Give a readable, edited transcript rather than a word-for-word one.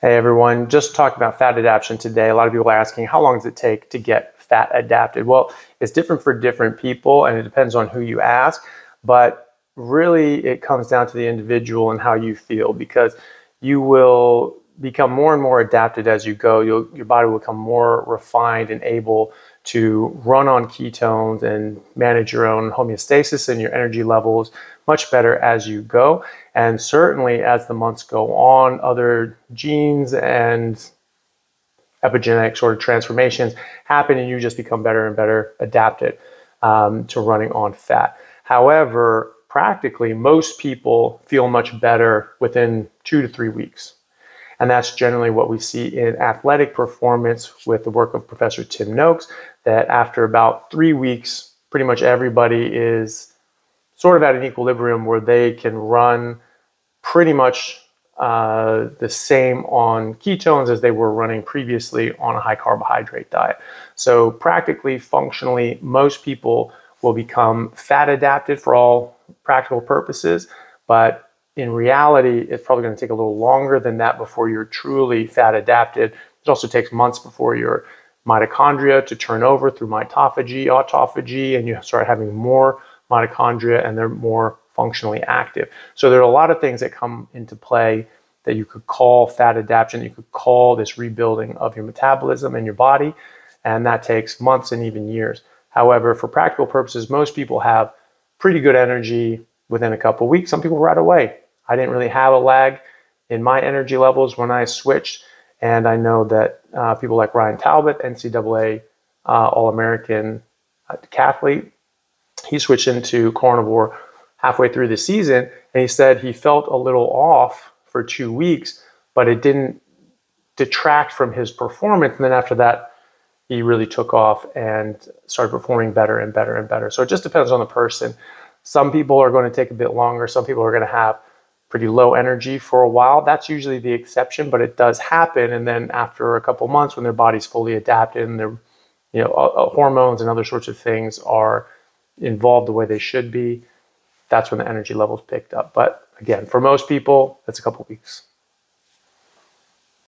Hey everyone, just talking about fat adaptation today. A lot of people are asking, how long does it take to get fat adapted? Well, it's different for different people and it depends on who you ask, but really it comes down to the individual and how you feel, because you will become more and more adapted as you go. Your body will become more refined and able to run on ketones and manage your own homeostasis and your energy levels much better as you go. And certainly as the months go on, other genes and epigenetic sort of transformations happen and you just become better and better adapted to running on fat. However, practically most people feel much better within 2 to 3 weeks. And that's generally what we see in athletic performance with the work of Professor Tim Noakes, that after about 3 weeks, pretty much everybody is sort of at an equilibrium where they can run pretty much the same on ketones as they were running previously on a high carbohydrate diet. So practically, functionally, most people will become fat adapted for all practical purposes, but in reality, it's probably going to take a little longer than that before you're truly fat adapted. It also takes months before your mitochondria to turn over through mitophagy, autophagy, and you start having more mitochondria and they're more functionally active. So there are a lot of things that come into play that you could call fat adaptation, you could call this rebuilding of your metabolism and your body, and that takes months and even years. However, for practical purposes, most people have pretty good energy within a couple of weeks. Some people right away. I didn't really have a lag in my energy levels when I switched, and I know that people like Ryan Talbot, NCAA All-American decathlete, he switched into carnivore halfway through the season, and he said he felt a little off for 2 weeks, but it didn't detract from his performance. And then after that, he really took off and started performing better and better and better. So it just depends on the person. Some people are going to take a bit longer. Some people are going to have pretty low energy for a while. That's usually the exception, but it does happen. And then after a couple months, when their body's fully adapted and their hormones and other sorts of things are involved the way they should be, that's when the energy levels picked up. But again, for most people, it's a couple weeks.